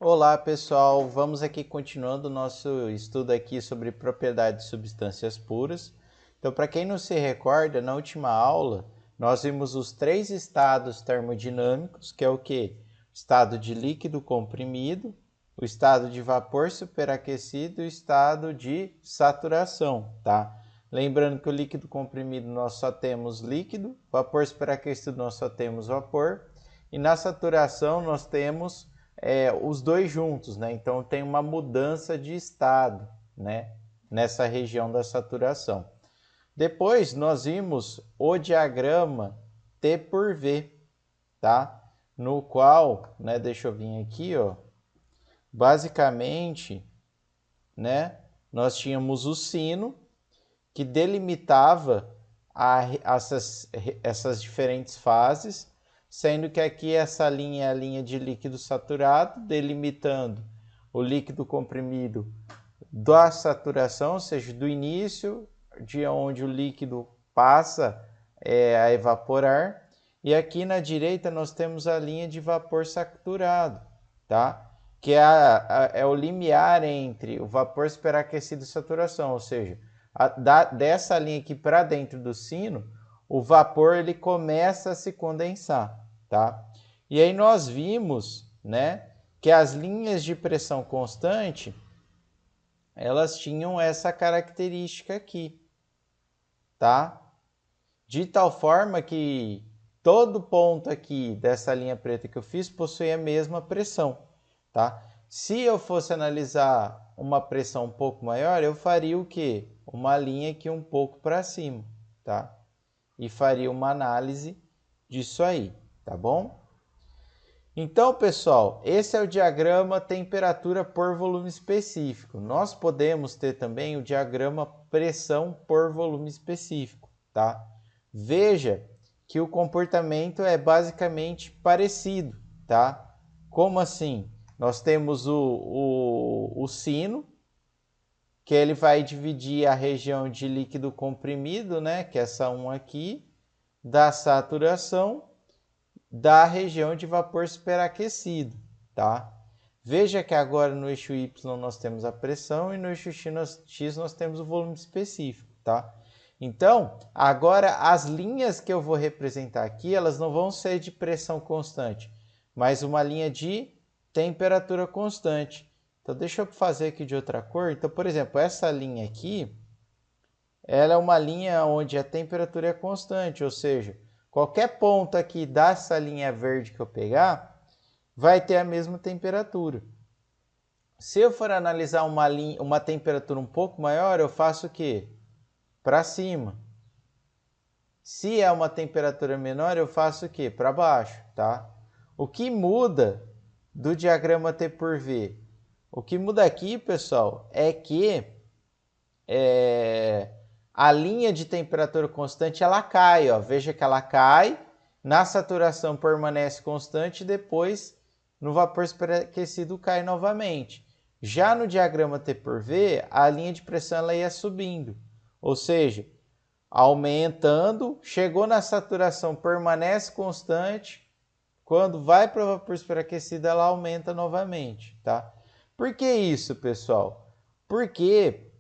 Olá pessoal, vamos aqui continuando o nosso estudo aqui sobre propriedades de substâncias puras. Então, para quem não se recorda, na última aula nós vimos os três estados termodinâmicos, que é o que? O estado de líquido comprimido, o estado de vapor superaquecido e o estado de saturação, tá? Lembrando que o líquido comprimido nós só temos líquido, vapor superaquecido nós só temos vapor, e na saturação nós temos os dois juntos, né? Então tem uma mudança de estado, né? Nessa região da saturação. Depois nós vimos o diagrama T por V, tá? No qual, né? Deixa eu vir aqui, ó. Basicamente, né? Nós tínhamos o sino que delimitava essas diferentes fases, sendo que aqui essa linha é a linha de líquido saturado, delimitando o líquido comprimido da saturação, ou seja, do início de onde o líquido passa a evaporar. E aqui na direita nós temos a linha de vapor saturado, tá? Que é o limiar entre o vapor superaquecido e saturação, ou seja, dessa linha aqui para dentro do sino, o vapor ele começa a se condensar, tá? E aí nós vimos, né, que as linhas de pressão constante, elas tinham essa característica aqui, tá? De tal forma que todo ponto aqui dessa linha preta que eu fiz possui a mesma pressão, tá? Se eu fosse analisar uma pressão um pouco maior, eu faria o quê? Uma linha aqui um pouco para cima, tá? E faria uma análise disso aí, tá bom? Então, pessoal, esse é o diagrama temperatura por volume específico. Nós podemos ter também o diagrama pressão por volume específico, tá? Veja que o comportamento é basicamente parecido, tá? Como assim? Nós temos o sino, que ele vai dividir a região de líquido comprimido, né? Que é essa 1 aqui, da saturação, da região de vapor superaquecido, tá? Veja que agora no eixo Y nós temos a pressão e no eixo X nós temos o volume específico, tá? Então, agora as linhas que eu vou representar aqui, elas não vão ser de pressão constante, mas uma linha de temperatura constante. Então, deixa eu fazer aqui de outra cor. Então, por exemplo, essa linha aqui, ela é uma linha onde a temperatura é constante, ou seja, qualquer ponto aqui dessa linha verde que eu pegar, vai ter a mesma temperatura. Se eu for analisar uma temperatura um pouco maior, eu faço o quê? Para cima. Se é uma temperatura menor, eu faço o quê? Para baixo, tá? O que muda do diagrama T por V? O que muda aqui, pessoal, é que a linha de temperatura constante ela cai, ó. Veja que ela cai, na saturação permanece constante e depois no vapor superaquecido cai novamente. Já no diagrama T por V, a linha de pressão ela ia subindo, ou seja, aumentando, chegou na saturação, permanece constante, quando vai para o vapor superaquecido ela aumenta novamente, tá? Por que isso, pessoal? Porque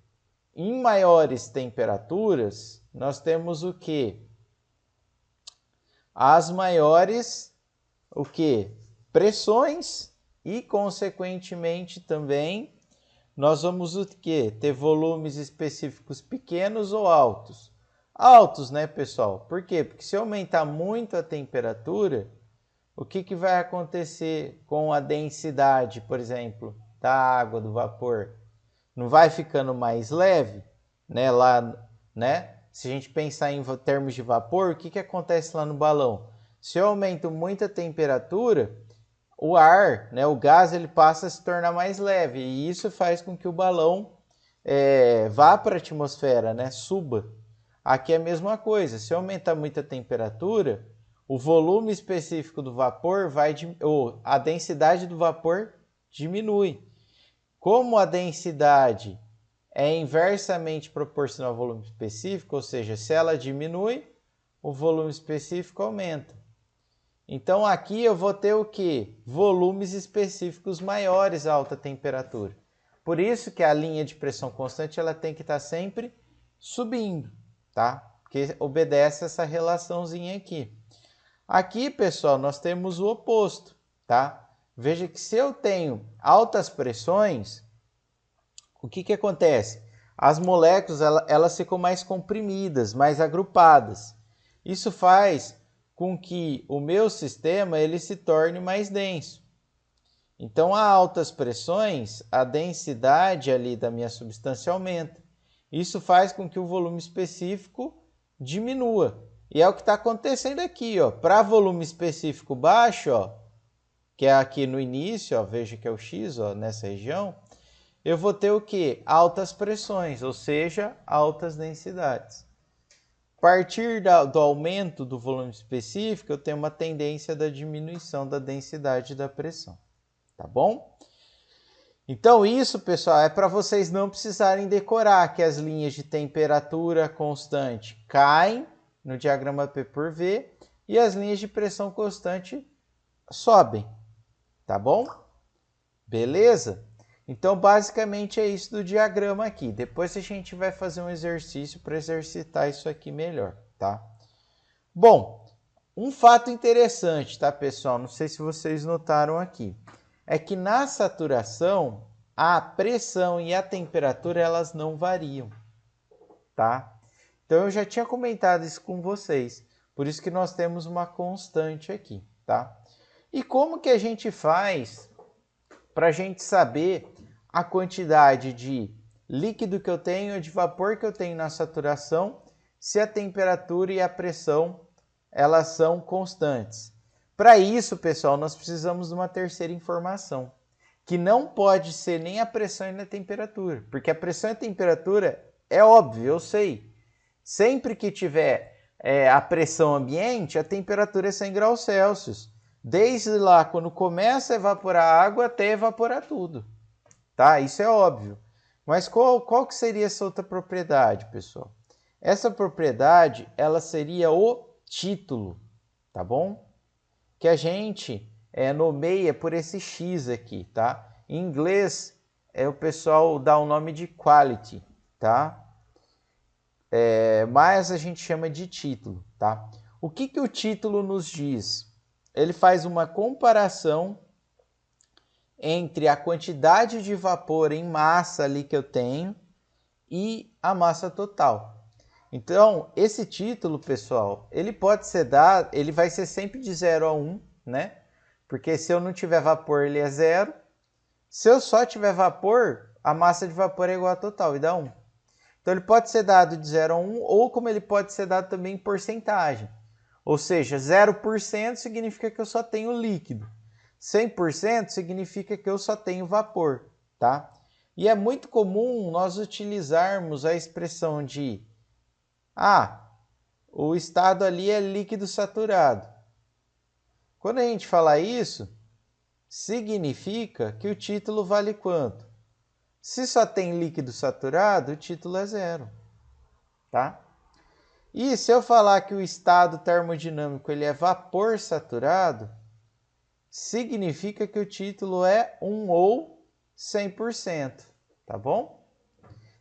em maiores temperaturas, nós temos o que? As maiores o que? Pressões e, consequentemente, também nós vamos o que? Ter volumes específicos pequenos ou altos? Altos, né, pessoal? Por quê? Porque se aumentar muito a temperatura, o que vai acontecer com a densidade, por exemplo, da água, do vapor? Não vai ficando mais leve, né? Lá, né? Se a gente pensar em termos de vapor, o que acontece lá no balão? Se eu aumento muito a temperatura, o ar, né, o gás, ele passa a se tornar mais leve e isso faz com que o balão vá para a atmosfera, né, suba. Aqui é a mesma coisa. Se aumentar muito a temperatura, o volume específico do vapor ou a densidade do vapor diminui. Como a densidade é inversamente proporcional ao volume específico, ou seja, se ela diminui, o volume específico aumenta. Então aqui eu vou ter o quê? Volumes específicos maiores a alta temperatura. Por isso que a linha de pressão constante ela tem que estar sempre subindo, tá? Porque obedece essa relaçãozinha aqui. Aqui, pessoal, nós temos o oposto, tá? Veja que se eu tenho altas pressões, o que acontece? As moléculas elas ficam mais comprimidas, mais agrupadas. Isso faz com que o meu sistema ele se torne mais denso. Então, a altas pressões, a densidade ali da minha substância aumenta. Isso faz com que o volume específico diminua. E é o que está acontecendo aqui, ó. Para volume específico baixo, ó, que é aqui no início, ó, veja que é o X, ó, nessa região, eu vou ter o quê? Altas pressões, ou seja, altas densidades. A partir do aumento do volume específico, eu tenho uma tendência da diminuição da densidade da pressão. Tá bom? Então isso, pessoal, é para vocês não precisarem decorar que as linhas de temperatura constante caem no diagrama P por V e as linhas de pressão constante sobem. Tá bom? Beleza? Então, basicamente é isso do diagrama aqui. Depois a gente vai fazer um exercício para exercitar isso aqui melhor, tá? Bom, um fato interessante, tá, pessoal? Não sei se vocês notaram aqui. É que na saturação, a pressão e a temperatura, elas não variam, tá? Então, eu já tinha comentado isso com vocês. Por isso que nós temos uma constante aqui, tá? E como que a gente faz para a gente saber a quantidade de líquido que eu tenho, de vapor que eu tenho na saturação, se a temperatura e a pressão, elas são constantes? Para isso, pessoal, nós precisamos de uma terceira informação, que não pode ser nem a pressão e nem a temperatura, porque a pressão e a temperatura é óbvio, eu sei. Sempre que tiver a pressão ambiente, a temperatura é 100 graus Celsius. Desde lá, quando começa a evaporar a água, até evaporar tudo. Tá? Isso é óbvio. Mas qual que seria essa outra propriedade, pessoal? Essa propriedade, ela seria o título, tá bom? Que a gente nomeia por esse X aqui, tá? Em inglês, o pessoal dá o nome de quality, tá? Mas a gente chama de título, tá? O que o título nos diz? Ele faz uma comparação entre a quantidade de vapor em massa ali que eu tenho e a massa total. Então, esse título, pessoal, ele pode ser dado, ele vai ser sempre de 0 a 1, né? Porque se eu não tiver vapor, ele é 0. Se eu só tiver vapor, a massa de vapor é igual a total e dá 1. Então, ele pode ser dado de 0 a 1, ou como ele pode ser dado também em porcentagem. Ou seja, 0% significa que eu só tenho líquido. 100% significa que eu só tenho vapor, tá? E é muito comum nós utilizarmos a expressão de o estado ali é líquido saturado. Quando a gente fala isso, significa que o título vale quanto? Se só tem líquido saturado, o título é 0, tá? E se eu falar que o estado termodinâmico ele é vapor saturado, significa que o título é 1 ou 100%, tá bom?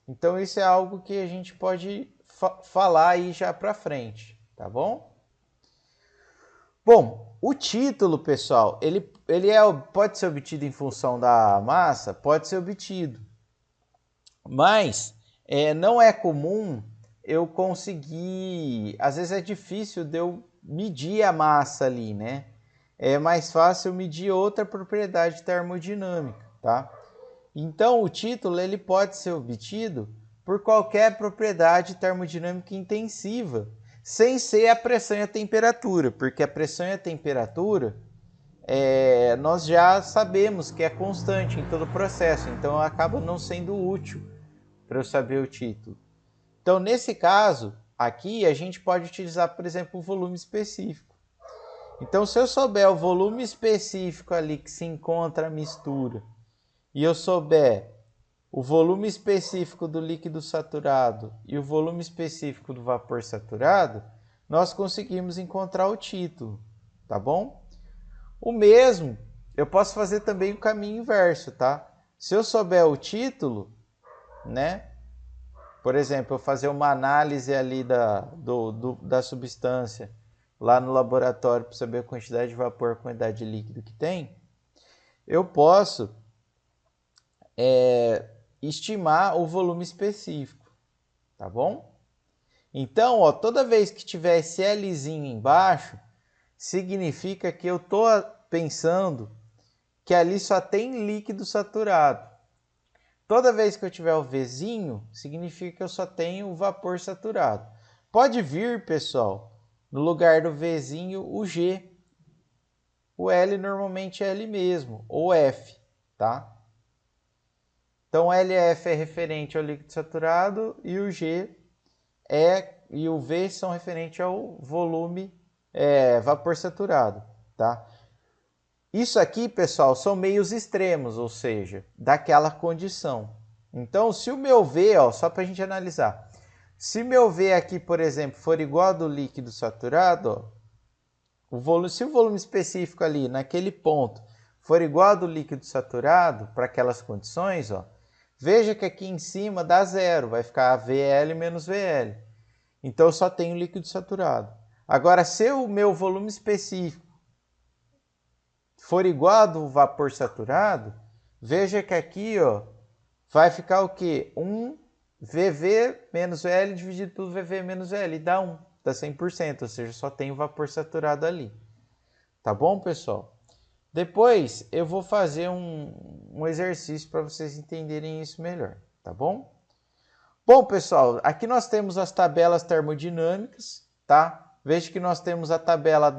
Então isso é algo que a gente pode falar aí já para frente, tá bom? Bom, o título, pessoal, ele pode ser obtido em função da massa? Pode ser obtido, mas não é comum eu conseguir, às vezes é difícil de eu medir a massa ali, né? É mais fácil medir outra propriedade termodinâmica, tá? Então, o título ele pode ser obtido por qualquer propriedade termodinâmica intensiva, sem ser a pressão e a temperatura, porque a pressão e a temperatura nós já sabemos que é constante em todo o processo, então acaba não sendo útil para eu saber o título. Então, nesse caso, aqui a gente pode utilizar, por exemplo, o volume específico. Então, se eu souber o volume específico ali que se encontra a mistura, e eu souber o volume específico do líquido saturado e o volume específico do vapor saturado, nós conseguimos encontrar o título, tá bom? O mesmo, eu posso fazer também o caminho inverso, tá? Se eu souber o título, né? Por exemplo, eu fazer uma análise ali da substância lá no laboratório para saber a quantidade de vapor, a quantidade de líquido que tem, eu posso estimar o volume específico, tá bom? Então, ó, toda vez que tiver esse Lzinho embaixo, significa que eu estou pensando que ali só tem líquido saturado. Toda vez que eu tiver o Vzinho, significa que eu só tenho o vapor saturado. Pode vir, pessoal, no lugar do Vzinho, o G. O L normalmente é L mesmo, ou F, tá? Então, LF é referente ao líquido saturado e o G e o V são referentes ao volume vapor saturado, tá? Isso aqui, pessoal, são meios extremos, ou seja, daquela condição. Então, se o meu V, ó, só para a gente analisar, se meu V aqui, por exemplo, for igual ao do líquido saturado, ó, se o volume específico ali, naquele ponto, for igual ao do líquido saturado, para aquelas condições, ó, veja que aqui em cima dá zero, vai ficar VL menos VL. Então, eu só tenho líquido saturado. Agora, se o meu volume específico for igual ao do vapor saturado, veja que aqui, ó, vai ficar o quê? 1 VV menos VL dividido por VV menos VL, dá 1, dá 100%, ou seja, só tem o vapor saturado ali. Tá bom, pessoal? Depois eu vou fazer um exercício para vocês entenderem isso melhor, tá bom? Bom, pessoal, aqui nós temos as tabelas termodinâmicas, tá? Veja que nós temos a tabela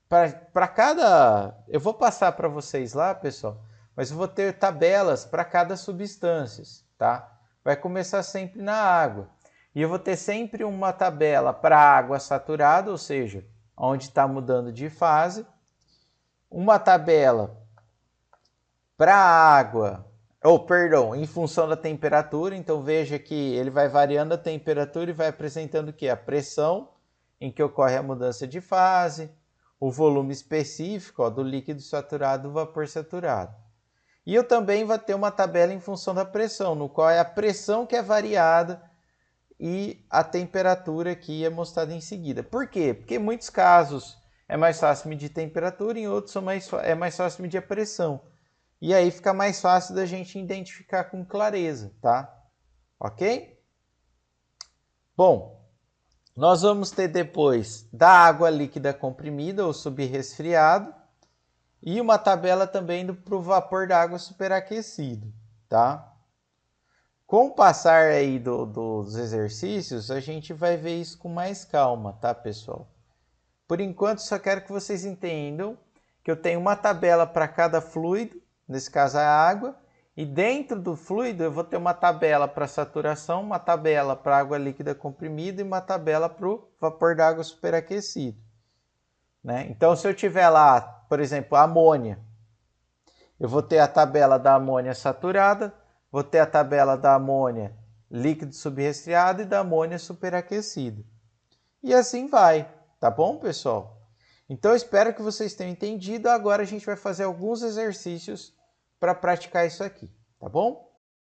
para cada... Eu vou passar para vocês lá, pessoal, mas eu vou ter tabelas para cada substância, tá? Vai começar sempre na água. E eu vou ter sempre uma tabela para água saturada, ou seja, onde está mudando de fase. Uma tabela para água, em função da temperatura. Então veja que ele vai variando a temperatura e vai apresentando o que? A pressão em que ocorre a mudança de fase, o volume específico, ó, do líquido saturado e do vapor saturado. E eu também vou ter uma tabela em função da pressão, no qual é a pressão que é variada e a temperatura que é mostrada em seguida. Por quê? Porque em muitos casos é mais fácil medir temperatura, em outros é mais fácil medir a pressão. E aí fica mais fácil da gente identificar com clareza, tá? Ok? Bom, nós vamos ter depois da água líquida comprimida ou subresfriado e uma tabela também para o vapor da água superaquecido, tá? Com o passar aí dos exercícios, a gente vai ver isso com mais calma, tá, pessoal? Por enquanto, só quero que vocês entendam que eu tenho uma tabela para cada fluido, nesse caso a água, e dentro do fluido eu vou ter uma tabela para saturação, uma tabela para água líquida comprimida e uma tabela para o vapor d'água superaquecido, né? Então, se eu tiver lá, por exemplo, a amônia, eu vou ter a tabela da amônia saturada, vou ter a tabela da amônia líquido subresfriado e da amônia superaquecido. E assim vai, tá bom, pessoal? Então, eu espero que vocês tenham entendido. Agora a gente vai fazer alguns exercícios para praticar isso aqui, tá bom?